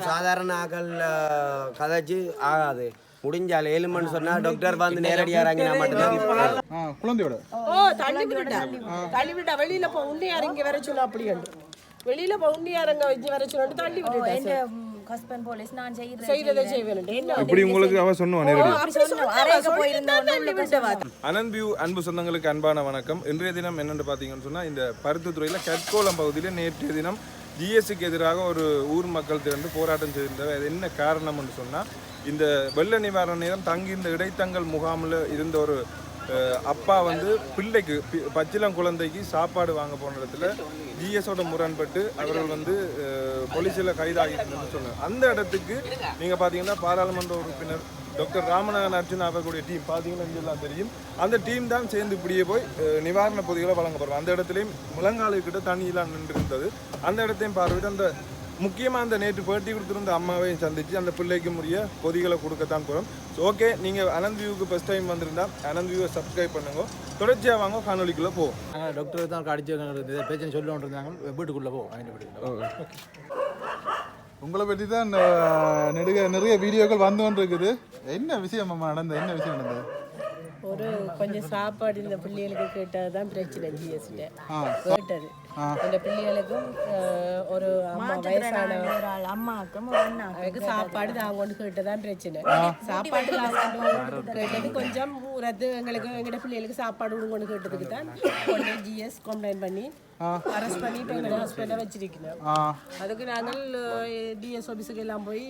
சாதாரண ஆக்கள் கதைச்சு ஆகாது. முடிஞ்சால் 7 மணி சொன்னா டாக்டர் வந்து நேரடியா இறங்கி நான் மட்டும் குழந்தையோட தள்ளி விட்டா வெளியில போ உன்னியார் இங்க வர சொல்ல அப்படி வெளியில போ உன்னியாரங்க வர சொல்லிட்டு தள்ளி விட்டுட்டா ஹஸ்பண்ட் போலீஸ் நான் செய்யறதை செய்வேன். அப்படி உங்களுக்கு அவ சொன்னோம் அனந்த் வியூ அன்பு சொந்தங்களுக்கு அன்பான வணக்கம். இன்றைய தினம் என்னென்னு பார்த்தீங்கன்னு சொன்னால், இந்த பருத்தித்துறையில் கட்கோளம் பகுதியில் நேற்றைய தினம் ஜிஎஸ்சிக்கு எதிராக ஒரு ஊர் மக்கள் திரண்டு போராட்டம் செய்திருந்தவர். அது என்ன காரணம்னு சொன்னால், இந்த வெள்ள நிவாரண நேரம் தங்கியிருந்த இடைத்தங்கல் முகாமில் இருந்த ஒரு அப்பா வந்து பிள்ளைக்கு பச்சிலம் குழந்தைக்கு சாப்பாடு வாங்க போன இடத்துல ஜிஎஸோட முரண்பட்டு அவர்கள் வந்து போலீஸில் கைதாகிட்டு சொன்னாங்க. அந்த இடத்துக்கு நீங்கள் பார்த்தீங்கன்னா பாராளுமன்ற உறுப்பினர் டாக்டர் ராமநாதன் அர்ஜுன் அவர்களுடைய டீம் பார்த்தீங்கன்னா எல்லாம் தெரியும். அந்த டீம் தான் சேர்ந்து இப்படியே போய் நிவாரண பொதிகளை வழங்கப்படுறோம். அந்த இடத்துலையும் முழங்காலுக்கிட்ட தண்ணியெல்லாம் நின்று இருந்தது. அந்த இடத்தையும் பார்வையிட்டு அந்த முக்கியமாக அந்த நேற்று பேட்டி கொடுத்துருந்த அம்மாவையும் சந்தித்து அந்த பிள்ளைக்கு முறைய பொதிகளை கொடுக்கத்தான் போகிறோம். ஓகே, நீங்கள் அனந்த் வியூக்கு ஃபஸ்ட் டைம் வந்திருந்தால் அனந்த் வியூவை சப்ஸ்கிரைப் பண்ணுங்க. தொடர்ச்சியாக வாங்க காணொலிக்குள்ளே போவோம். டாக்டர் தான் அடிச்சு பிரச்சனை சொல்லுவோம் இருந்தாங்க. வீட்டுக்குள்ளே போவோம். உங்களை பற்றி தான் நிறைய வீடியோக்கள் வந்து கொண்டு இருக்குது. என்ன விஷயம் அம்மா நடந்தது? என்ன விஷயம் நடந்தது? ஒரு கொஞ்சம் சாப்பாடு இந்த பிள்ளைகளுக்கு கேட்டதுதான் பிரச்சனை. ஜிஎஸ்ல கேட்டது இந்த பிள்ளைகளுக்கும் ஒரு வயசான அம்மாவுக்கும் சாப்பாடு நான் கொண்டு கேட்டதான் பிரச்சனை. சாப்பாடு கேட்டது கொஞ்சம் ரத்து எங்களுக்கு எங்கட பிள்ளைகளுக்கு சாப்பாடு கொண்டு கேட்டதுக்கு தான் கொண்டு ஜிஎஸ் கம்ப்ளைண்ட் பண்ணி அரெஸ்ட் பண்ணி இப்போ எங்களோட ஹஸ்பண்டை வச்சிருக்கணும். அதுக்கு நாங்கள் டிஎஸ் ஆஃபீஸுக்கு எல்லாம் போய்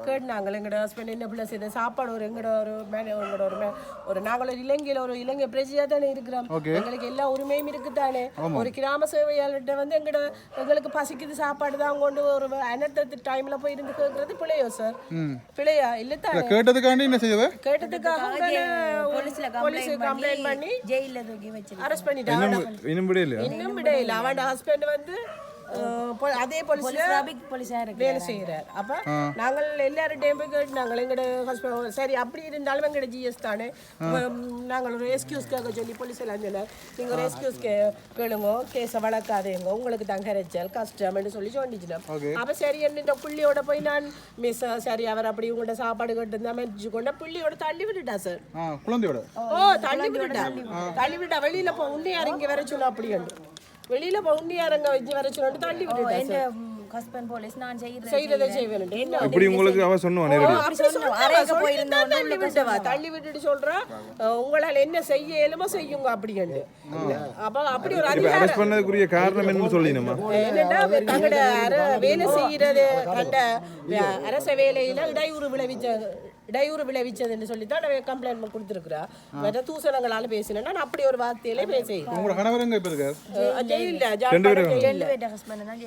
கேட்டாங்க. எங்களோட ஹஸ்பண்ட் என்ன பிள்ளை செய்த சாப்பாடு ஒரு எங்களோட ஒரு நாங்கள் ஒரு இலங்கையில் ஒரு இலங்கை பிரஜையாக தானே இருக்கிறோம். எங்களுக்கு எல்லா உரிமையும் இருக்குதானே. ஒரு கிராம சேவையாளர்கிட்ட வந்து எங்களுக்கு பசிக்குது சாப்பாடு தான் கொண்டு ஒரு அனர்த்த டைம்ல போய் இருந்து கேட்கறது பிள்ளையோ சார்? பிள்ளையா இல்லை தானே. கேட்டதுக்காண்டி என்ன செய்ய கேட்டதுக்காக போலீஸுக்கு கம்ப்ளைண்ட் பண்ணி ஜெயிலில் தூக்கி வச்சு அரெஸ்ட் பண்ணிட்டாங்க. இன்னும் விடையில அவன் ஹஸ்பண்ட் வந்து அதே போலீஸா வேலை செய்யறார். அப்ப நாங்கள் எல்லார்டையும் போய் கேட்டு நாங்கள் எங்களோட ஹஸ்பண்ட் சரி அப்படி இருந்தாலும் எங்களோட ஜிஎஸ் தானே நாங்கள் ஒரு எக்ஸ்கியூஸ் கேட்க சொல்லி போலீஸ் எல்லாம் சொன்னார். நீங்க ஒரு எக்ஸ்கியூஸ் கேளுங்க, கேஸை வளர்க்காதேங்க, உங்களுக்கு தங்கரைச்சல் கஷ்டம்னு சொல்லி சொன்னிச்சுனா. அப்ப சரி என்ன புள்ளியோட போய் நான் மிஸ் சரி அவர் அப்படி உங்கள்கிட்ட சாப்பாடு கேட்டு மெச்சு கொண்ட புள்ளியோட தள்ளி விட்டுட்டா சார். குழந்தையோட தள்ளி விட்டுட்டா வெளியில போ உன்னியார் இங்க வர சொன்னா அப்படி வெளியில பவுண்டியாரங்க வச்சு வர சொல்லிட்டு தள்ளி விட்டுட்டா. ஹஸ்பண்ட் போலீஸ் நான் செய்யறதை செய்வேன். அப்படி உங்களுக்கு அவ சொன்னோம் தள்ளி விட்டுட்டு சொல்றா உங்களால என்ன செய்ய இயலுமோ செய்யுங்க அப்படின்ட்டு. அப்ப அப்படி ஒரு அரெஸ்ட் பண்ணதுக்குரிய காரணம் என்னன்னு சொல்லினோமா? என்னன்னா தங்கட வேலை செய்யறது கண்ட அரச வேலையில இடையூறு விளைவிச்சதுன்னு சொல்லித்தான் கம்ப்ளைண்ட் கொடுத்துருக்குறா. வேற தூசணங்களால பேசினா அப்படி ஒரு வார்த்தையிலே பேசி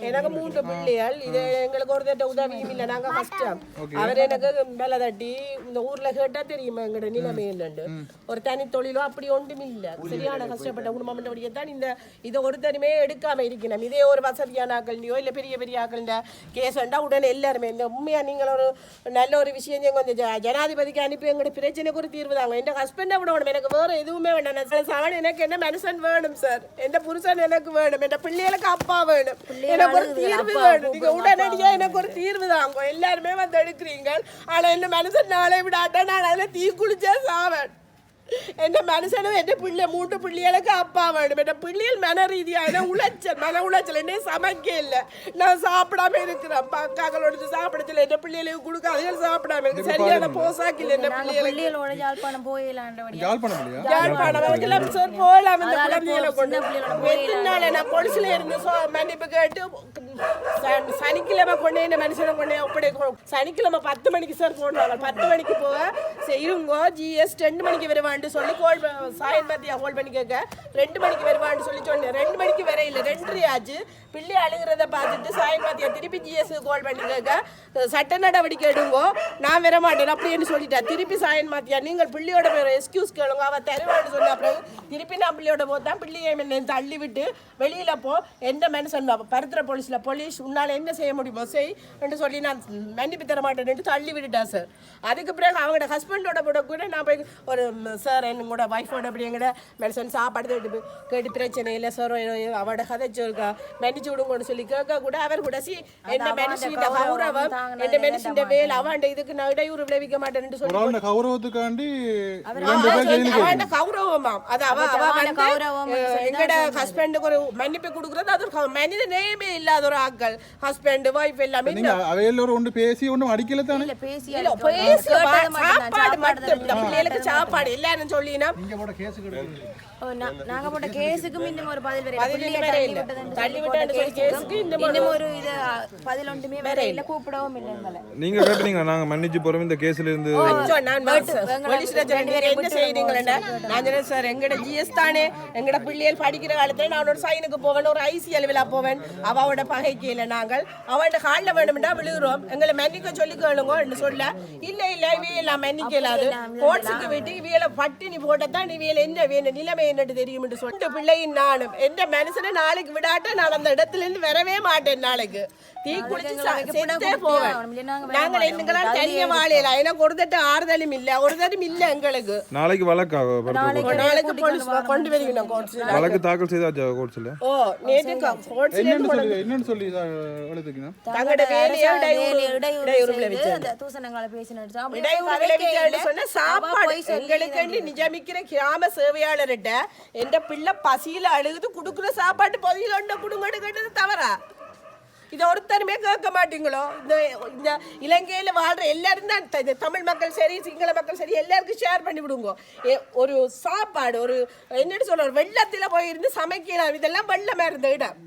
எனக்கு 3 பிள்ளைகள். இது எங்களுக்கு ஒரு தட்ட உதவியும் இல்லை. நாங்க கஷ்டம். அவர் எனக்கு மேல தட்டி இந்த ஊர்ல கேட்டா தெரியுமா எங்களோட நிலைமை என்னண்டு. ஒரு தனி தொழிலோ அப்படி ஒன்றும் இல்லை. சரியான கஷ்டப்பட்ட குடும்பம் தான் இந்த இதை ஒருத்தருமே எடுக்காம இருக்கணும். இதே ஒரு வசதியான ஆக்கள்லையோ இல்ல பெரிய பெரிய ஆக்கள்ட கேஸ்ண்டா உடனே எல்லாருமே இந்த உண்மையா நீங்கள் ஒரு நல்ல ஒரு விஷயம் கொஞ்சம் ஜனாதிபதிக்கு அனுப்பி எங்களோட பிரச்சனைக்கு ஒரு தீர்வு தாங்க. என் ஹஸ்பண்டை விட வேணும், எனக்கு வேற எதுவுமே வேண்டாம். எனக்கு என்ன மனுஷன் வேணும் சார், எந்த புருஷன் எனக்கு வேணும், என் பிள்ளைகளுக்கு அப்பா வேணும், எனக்கு ஒரு தீர்வு வேணும். நீங்க உடனடியா எனக்கு ஒரு தீர்வு தாங்க. எல்லாருமே வந்து எடுக்கிறீங்க. ஆனா என்ன மனுஷன் நாளை விடாட்டா நான் அதுல தீ குளிச்சே சாவேன். என் மனுஷனும் என் பிள்ளை 3 பிள்ளைகளுக்கு அப்பா வேணும். என் பிள்ளைகள் மன ரீதியாக மன உளைச்சல் என்ன சமைக்க இல்லை. நான் சாப்பிடாம இருக்கிறேன். அக்காக்களோட சாப்பிடல. என் பிள்ளைகளுக்கு கொடுக்காத சாப்பிடாம இருக்கு. சரியான போசாக்கில் என் பிள்ளைகளோட யாழ்ப்பாணம் போகலாம் சார். போகலாம் இந்த குழந்தைகளை கொண்டு எத்தனை நாள் நான் பொலிசுல இருந்து மன்னிப்பு கேட்டு சனிக்கிழமை கொண்டு என்ன மனுஷனை கொண்டு அப்படி சனிக்கிழமை 10 மணிக்கு சார் போடுவாங்க. 10 மணிக்கு போக இருங்கோ ஜிஎஸ் 2 மணிக்கு வருவான் சொல்லி சாயல் மத்தியா ஹோல் பண்ணி கேட்க 2 மணிக்கு வருவான்னு சொல்லி சொன்னேன். 2 மணிக்கு வர இல்லை, 2:30 ஆச்சு. பிள்ளை அழுகிறத பார்த்துட்டு சாயல் மத்தியா திருப்பி ஜிஎஸ் கால் பண்ணி கேட்க சட்ட நடவடிக்கை எடுங்கோ, நான் வர மாட்டேன் அப்படின்னு சொல்லிட்டா. திருப்பி சாயல் மாத்தியா நீங்கள் பிள்ளையோட பேர் எக்ஸ்கியூஸ் கேளுங்க, அவ தருவான்னு சொன்ன. அப்புறம் திருப்பி நான் பிள்ளையோட போதான் பிள்ளையை தள்ளி விட்டு வெளியில போ எந்த மனுஷன் பருத்திர போலீஸ்ல போலீஸ் உன்னால் என்ன செய்ய முடியுமோ செய் என்று சொல்லி நான் மன்னிப்பு தர மாட்டேன்னு தள்ளி விட்டுட்டா சார். அதுக்கு பிறகு அவங்களோட ஹஸ்பண்டோட கூட கூட நான் போய் ஒரு சார் என்னோட ஒய்ஃபோட அப்படி எங்கட மெடிசன் சாப்பாடு கேட்டு பிரச்சனை இல்லை சார் அவட கதைச்சிருக்கா மன்னிச்சு விடுங்கன்னு சொல்லி கேட்க கூட அவர் கூட என்ன மனுஷன் கௌரவம் என்ன மனுஷன் வேலை அவன் இதுக்கு நான் இடையூறு விளைவிக்க மாட்டேன்னு சொல்லி கௌரவத்துக்காண்டி அவன் கௌரவமாம் அது எங்கட ஹஸ்பண்டுக்கு ஒரு மன்னிப்பு கொடுக்குறது அது ஒரு மனித நேயமே இல்லாத ஒரு ஆட்கள் ஹஸ்பண்ட் ஒய்ஃப் எல்லாமே அவையெல்லாம் ஒன்று பேசி ஒன்றும் அடிக்கல தானே சாப்பாடு மட்டும் இந்த பிள்ளைகளுக்கு சாப்பாடு எல்லாரும் சொல்லினா நாங்க போட்ட கேஸுக்கு இன்னும் ஒரு பதில் தள்ளி விட்டேன்னு சொல்லி கேஸுக்கு இன்னும் ஒரு இது பதில் ஒன்றுமே வேற இல்ல கூப்பிடவும் இல்லை எங்களை. நீங்க கேட்டீங்க நாங்க மன்னிச்சு போறோம் இந்த கேஸ்ல இருந்து என்ன செய்றீங்களா நான் சொன்னேன் சார் எங்கட ஜிஎஸ் தானே எங்கட பிள்ளைகள் படிக்கிற காலத்துல நான் ஒரு சைனுக்கு போவேன் ஒரு ஐசிஎல் விழா போவேன் அவளோட பகைக்கு இல்லை நாங்கள் அவளோட காலில் வேணும்னா விழுகிறோம் எங்களை மன்னிக்க சொல்லி கேளுங்க சொல்ல இல்ல இல்ல இவையெல்லாம் மன்னிக்க இல்லாது கோட்ஸுக்கு விட்டு இவையில பட்டினி போட்டதான் இவையில என்ன வேணும் நிலைமை என்னட்டு தெரியும் என்று சொல்லிட்டு பிள்ளையின் நானும் எந்த மனுஷனை நாளைக்கு விடாட்ட நான் அந்த இடத்துல இருந்து வரவே மாட்டேன் நாளைக்கு தீ குளிச்சு செத்தே போவேன் நாங்கள் எங்களால் தனிய வாழையில எனக்கு ஒரு தட்டு ஆறுதலும் இல்ல ஒரு தட்டும் இல்ல எங்களுக்கு நாளைக்கு வழக்காக நாளைக்கு போலீஸ் கொண்டு வரீங்க கோர்ட்ஸ்ல வழக்கு தாக்கல் செய்தாச்சா கோர்ட்ஸ்ல ஓ நேத்து கோர்ட்ஸ்ல என்னன்னு சொல்லி எழுதுக்கீங்க தங்கட வேலையை இடையூறு விளைவிச்சு அந்த தூசணங்களை பேசினது இடையூறு விளைவிச்சு சொன்ன சாப்பாடு எங்களுக்கு நிஜமிக்கிற கிராம சேவையாளர்கிட்ட எந்த பிள்ளை பசியில அழுகுது குடுக்குற சாப்பாட்டு பொதியில ஒன்றை குடுங்கன்னு கேட்டது தவறா? இதை ஒருத்தருமே கேட்க மாட்டீங்களோ? இந்த இலங்கையில வாழ்ற எல்லாரும் தான் தமிழ் மக்கள் சரி சிங்கள மக்கள் சரி எல்லாருக்கும் ஷேர் பண்ணி விடுங்க. ஒரு சாப்பாடு ஒரு என்னன்னு சொல்ற வெள்ளத்துல போயிருந்து சமைக்கலாம் இதெல்லாம் வெள்ளமா இருந்த இடம்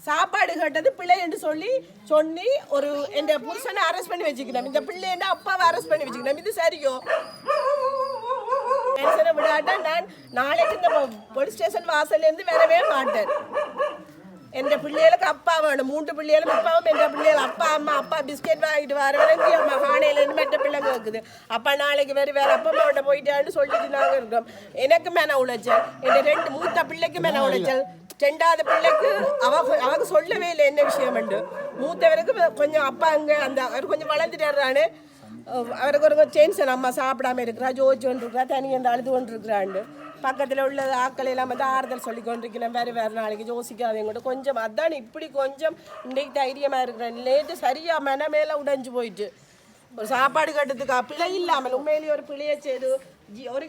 சாப்பாடு கேட்டது பிள்ளை என்று சொல்லி ஒரு என் புருஷனை அரெஸ்ட் பண்ணி வச்சுக்கணும் இந்த பிள்ளை என்ன அப்பாவை அரெஸ்ட் பண்ணி வச்சுக்கணும் இது சரியோ? விடாட்டா நான் நாளைக்கு இந்த போலீஸ் ஸ்டேஷன் வாசல்ல இருந்து வரவே மாட்டேன். என் பிள்ளைகளுக்கு அப்பா வேணும் 3 பிள்ளைகளும் அப்பாவும் என் பிள்ளைகள் அப்பா அம்மா அப்பா பிஸ்கெட் வாங்கிட்டு வர வரைக்கும் காணையில இருந்து மற்ற பிள்ளைங்க இருக்குது அப்பா நாளைக்கு வேற அப்பா அம்மாவிட்ட போயிட்டான்னு சொல்லிட்டு நாங்கள் இருக்கோம். எனக்கு மேன உழைச்சல் என் 2 மூத்த பிள்ளைக்கு மேன உழைச்சல் 2வது பிள்ளைக்கு அவங்க சொல்லவே இல்லை என்ன விஷயம் உண்டு. மூத்தவருக்கு கொஞ்சம் அப்பா அங்கே அந்த அவர் கொஞ்சம் வளர்ந்துட்டாரு அவருக்கு ஒரு டென்ஷன் அம்மா சாப்பிடாம இருக்கிறா ஜோதிச்சு கொண்டு இருக்கிறா தனி அந்த அழுது கொண்டு இருக்கிறாண்டு பக்கத்தில் உள்ள ஆக்கள் எல்லாம் வந்து ஆறுதல் சொல்லி கொண்டிருக்கிறேன் வேறு நாளைக்கு யோசிக்காதீங்க கொஞ்சம் அதான் இப்படி கொஞ்சம் இன்றைக்கு தைரியமாக இருக்கிறேன் லேட்டு சரியாக மனமேல உடைஞ்சு போயிட்டு ஒரு சாப்பாடு கட்டுறதுக்கு பிள்ளை இல்லாமல் உண்மையிலேயே ஒரு பிள்ளையை செய்து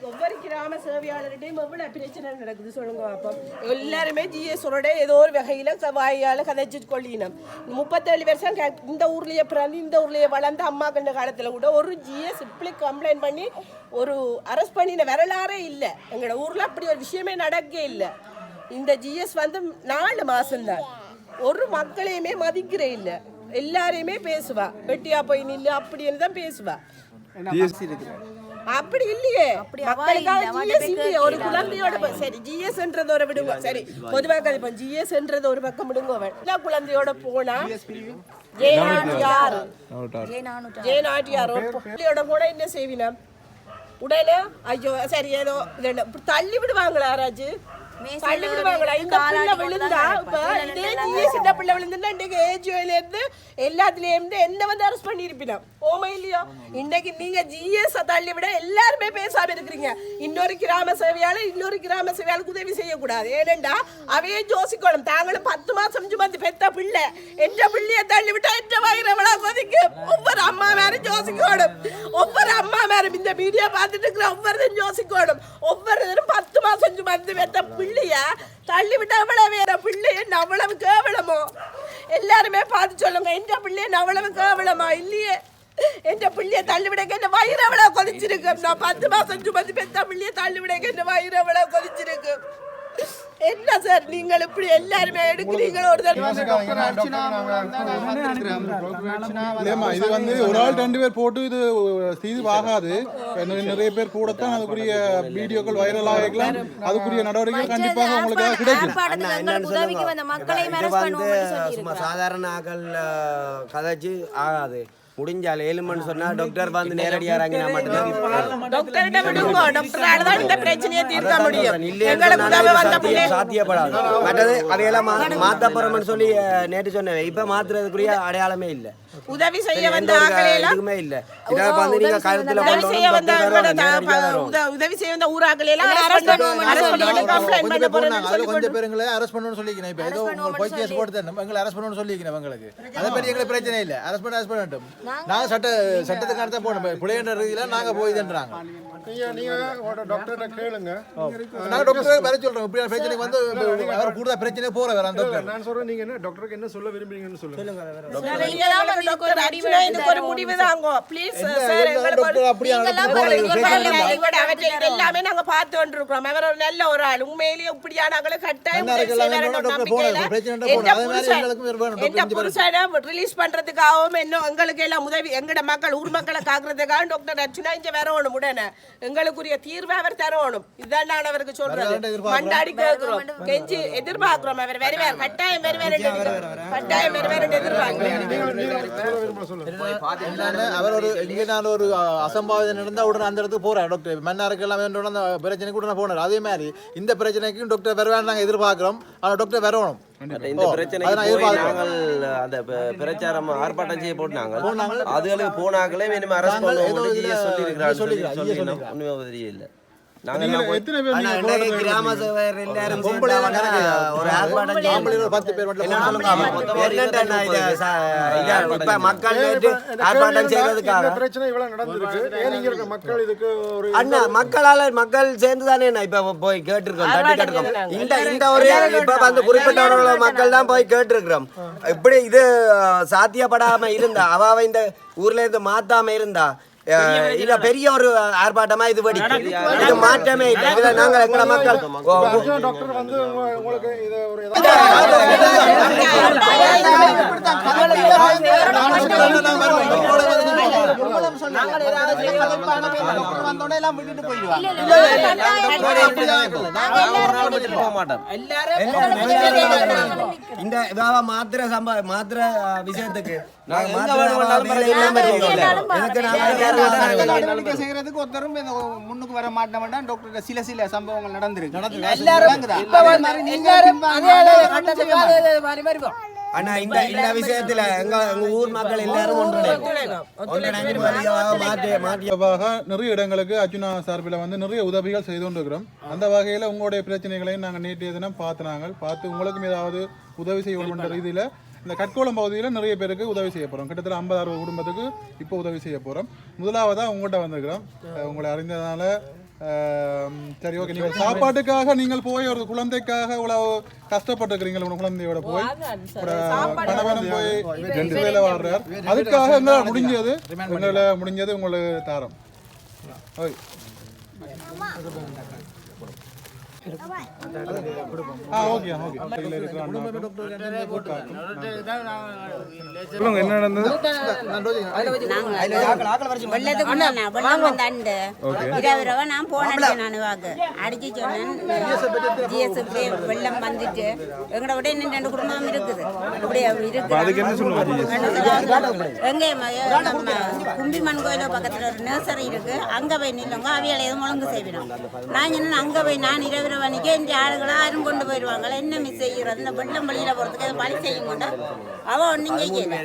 ஒவ்வொரு கிராம சேவையாளர்கிட்டையும் எவ்வளோ பிரச்சனை நடக்குது சொல்லுங்க. அப்போ எல்லாருமே ஜிஎஸோட ஏதோ ஒரு வகையில் வாயால் கதைச்சு கொள்ளினோம். 37 வருஷம் இந்த ஊர்லேயே பிறந்து இந்த ஊர்லேயே வளர்ந்து அம்மா கண்ட காலத்தில் கூட ஒரு ஜிஎஸ் இப்படி கம்ப்ளைண்ட் பண்ணி ஒரு அரெஸ்ட் பண்ணின வரலாறே இல்லை. எங்களோட ஊரில் அப்படி ஒரு விஷயமே நடக்கவே இல்லை. இந்த ஜிஎஸ் வந்து 4 மாதம்தான் ஒரு மக்களையுமே மதிக்கிறே இல்லை. எல்லாரையுமே பேசுவா வெட்டியா போய் நில்லு அப்படின்னு தான் பேசுவா. அப்படி இல்லையே ஒரு குழந்தையோட சரி ஜிஎஸ்ன்றது ஒரு விடுங்க சரி பொதுவாக ஜிஎஸ்ன்றது ஒரு பக்கம் விடுங்க எல்லா குழந்தையோட போனா ஜெயநாட்டியாரோட போனா என்ன செய்வினா உடனே ஐயோ சரி ஏதோ தள்ளி விடுவாங்களா ராஜு தள்ளி விடுவாங்களா? இந்த பிள்ளை விழுந்தா இப்ப இதே ஜிஎஸ் இந்த பிள்ளை விழுந்துன்னா இன்னைக்கு ஏஜியோல இருந்து எல்லாத்துலயும் இருந்து என்ன வந்து அரெஸ்ட் பண்ணிருப்பினோம் ஓமா இல்லையோ? இன்னைக்கு நீங்க ஜிஎஸ் தள்ளி விட எல்லாருமே பேசாம இருக்கிறீங்க. இன்னொரு கிராம சேவையாளுக்கு உதவி செய்யக்கூடாது. ஏனெண்டா அவையே யோசிக்கணும் தாங்களும் 10 மாசம் சுமந்து பெத்த பிள்ளை என்ற பிள்ளைய தள்ளி விட்டா என்ற வயிறவளா கொதிக்கு ஒவ்வொரு அம்மா மேலும் யோசிக்கணும். ஒவ்வொரு அம்மா மேலும் இந்த வீடியோ பார்த்துட்டு இருக்கிற ஒவ்வொருத்தரும் யோசிக்கணும். ஒவ்வொருத்தரும் 10 மாசம் சுமந்து பெத்த பிள்ளையா தள்ளி விட்டா அவ்வளவு வேற பிள்ளைய அவ்வளவு கேவலமோ? எல்லாருமே பார்த்து சொல்லுங்க என்ற பிள்ளைய அவ்வளவு கேவலமா இல்லையே? என்ற பிள்ளைய தள்ளி விடக்க என்ன வயிறு எவ்வளவு கொதிச்சிருக்கு. நான் 10 மாசம் சுமந்து பெத்த பிள்ளைய தள்ளி விடக்க என்ன வயிறு எவ்வளவு கொதிச்சிருக்கு. என்ன சார் நீங்கள் இப்படி எல்லாருமே எடுக்கிறீங்களோ? இது வந்து ஒரு ஆள் 2 பேர் போட்டு இது தீர்வாகாது. நிறைய பேர் கூடத்தான் அதுக்குரிய வீடியோக்கள் வைரல் ஆகலாம். அதுக்குரிய நடவடிக்கைகள் கண்டிப்பாக உங்களுக்கு கிடைக்கும். சும்மா சாதாரண ஆக்கள் கதைச்சு ஆகாது முடிஞ்சால் 7 மணி சொன்னா டாக்டர் வந்து நேரடியா இறங்கினா மட்டும்தான் டாக்டர்கிட்ட விடுங்க. டாக்டரால தான் இந்த பிரச்சனையை தீர்க்க முடியும். எங்களுக்கு உதவி இல்ல வந்த பிள்ளை சாத்தியப்படாது. மற்றது அவையெல்லாம் மாத்த போறோம்னு சொல்லி நேற்று சொன்னேன். இப்ப மாத்துறதுக்குரிய அடையாளமே இல்ல, உதவி செய்ய எந்த வந்த ஒரு ஆட்களெல்லாம் எதுவுமே இல்ல. இதை வந்து நீங்க கருத்துல உதவி செய்ய வந்த கொண்டு உதவி செய்ய வந்த ஊராக்களெல்லாம் arrest பண்ணி complaint பண்ண போறேன்னு அதுல கொஞ்சம் பேருங்களே அரெஸ்ட் பண்ணணும்னு சொல்லிக்கிறேன். இப்போ ஏதோ உங்களுக்கு போய் கேஸ் போட்டு தரணும், எங்களை அரெஸ்ட் பண்ணணும்னு சொல்லிக்கிறேன். எங்களுக்கு அதை பற்றி எங்களுக்கு பிரச்சனை இல்லை. அரெஸ்ட் பண்ணட்டும். நாங்கள் சட்டத்துக்கு அடுத்த போகணும். பிள்ளைன்ற ரீதியில் நாங்கள் போய் இதுன்றாங்க. டாக்டர்கிட்ட கேளுங்க. நாங்கள் டாக்டர் வர சொல்கிறோம். இப்படி பிரச்சனைக்கு வந்து அவர் கூடுதல் பிரச்சனை போகிற வேற அந்த டாக்டர். நான் சொல்றேன், நீங்க என்ன டாக்டருக்கு என்ன சொல்ல விரும்புறீங்கன்னு சொல்லுங்க. டாக்டர் அர்ச்சனா இதுக்கு ஒரு முடிவு தாங்க ப்ளீஸ் சார். டாக்டர் அப்படியே எல்லாமே நாங்க பார்த்து கொண்டிருக்கிறோம். அவர் ஒரு நல்ல ஒரு ஆள். உண்மையிலேயே இப்படியா நாங்களும் கட்டாயம் புருஷனை ரிலீஸ் பண்றதுக்காகவும் இன்னும் எங்களுக்கு எல்லாம் உதவி எங்கட மக்கள் ஊர் மக்களை காக்குறதுக்காக டாக்டர் அர்ச்சனா இங்க வரணும். உடனே எங்களுக்குரிய தீர்வை அவர் தரணும். இதுதான் நான் அவருக்கு சொல்றது. மண்டாடி கேட்கிறோம், கெஞ்சி எதிர்பார்க்கிறோம். அவர் வருவார், கட்டாயம் வருவார், கட்டாயம் வருவார் எதிர்பார்க்கிறோம். அவர் ஒரு இங்கே ஒரு அசம்பாவிதம் நடந்தால் உடனே அந்த இடத்துக்கு போகிறார் டாக்டர். மன்னாருக்கு எல்லாம் அந்த பிரச்சனைக்கு உடனே போனார். அதே மாதிரி இந்த பிரச்சனைக்கும் டாக்டர் வருவான்னு நாங்கள் எதிர்பார்க்கிறோம். ஆனால் டாக்டர் வரணும். இந்த பிரச்சனைக்கு நாங்கள் அந்த பிரச்சாரம் ஆர்ப்பாட்டம் செய்ய போட்டாங்க. அதுகளுக்கு போனாங்களே வேணும் அரசு சொல்லி ஒண்ணுமே தெரியல. கிராம சேவர் எல்லாரும் ஒரு ஆர்ப்பாட்டம் மக்கள் ஆர்ப்பாட்டம் செய்யறதுக்காக மக்கள் சேர்ந்துதானே இப்ப போய் கேட்டிருக்கோம், தட்டி கேட்டிருக்கோம். இந்த ஒரு இப்ப வந்து குறிப்பிட்ட மக்கள் தான் போய் கேட்டிருக்கிறோம். இப்படி இது சாத்தியப்படாம இருந்தா அவ இந்த ஊர்ல இருந்து மாத்தாம இருந்தா இல்ல பெரிய ஒரு ஆர்ப்பாட்டமா இது வெடிக்கும். இது மாற்றமே இல்லை. இதுல நாங்கள் எங்கள மக்கள் டாக்டர் வந்து உங்களுக்கு இது ஒரு இந்த மாத்திர விஷயத்துக்கு செய்யறதுக்கு ஒருத்தரும் முன்னுக்கு வர மாட்டோம். டாக்டர் சில சம்பவங்கள் நடந்திருக்கு. ஆனா இந்த விஷயத்துல எங்க ஊர் மக்கள் எல்லாரும் நிறைய இடங்களுக்கு அர்ச்சனா சார்பில் வந்து நிறைய உதவிகள் செய்து கொண்டிருக்கிறோம். அந்த வகையில் உங்களுடைய பிரச்சனைகளையும் நாங்கள் நேற்றைய தினம் பார்த்து உங்களுக்கும் ஏதாவது உதவி செய்யணும்ன்ற ரீதியில் இந்த கட்கோளம் பகுதியில் நிறைய பேருக்கு உதவி செய்ய போகிறோம். கிட்டத்தட்ட 50-60 குடும்பத்துக்கு இப்போ உதவி செய்ய போகிறோம். முதலாவதாக உங்கள்கிட்ட வந்திருக்கிறோம். உங்களை அறிந்ததுனால சரி, ஓகே. நீங்கள் சாப்பாட்டுக்காக நீங்கள் போய் ஒரு குழந்தைக்காக இவ்வளவு கஷ்டப்பட்டுருக்கிறீங்க. உங்க குழந்தையோட போய் கணவனும் போய் 2 வேலை வாழ்றார். அதுக்காக எங்களால் முடிஞ்சது உங்களுக்கு தாரம். ஓகே. என்ன நடந்தது? நான் போனேன். நான் அடிச்சு சொன்னேன் வெள்ளம் வந்துட்டு எங்கட விட இன்னும் 2 குடும்பம் இருக்குது. எங்க கும்பிமன் கோயில பக்கத்துல ஒரு நர்சரி இருக்கு. அங்க போய் நில்லுங்க, அவையால எதுவும் ஒழுங்கு செய்விடும். நான் அங்க போய் நான் இரவு மணிக்கு இந்த ஆளுகளை யாரும் கொண்டு போயிடுவாங்க. என்ன மிஸ் செய்யறது? இந்த வெள்ளம் வழியில போறதுக்கு பழி செய்யும் கொண்டு அவ ஒன்னும் செய்யல.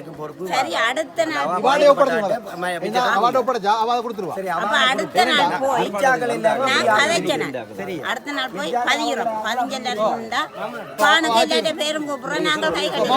சரி, அடுத்த நாள் அப்ப அடுத்த நாள் போய் நான் கதைச்சேன். அடுத்த நாள் போய் பதிகிறோம். பதிஞ்சா பானுக்கு எல்லாத்தையும் பேரும் கூப்பிடுறோம். நாங்கள் கை கட்டி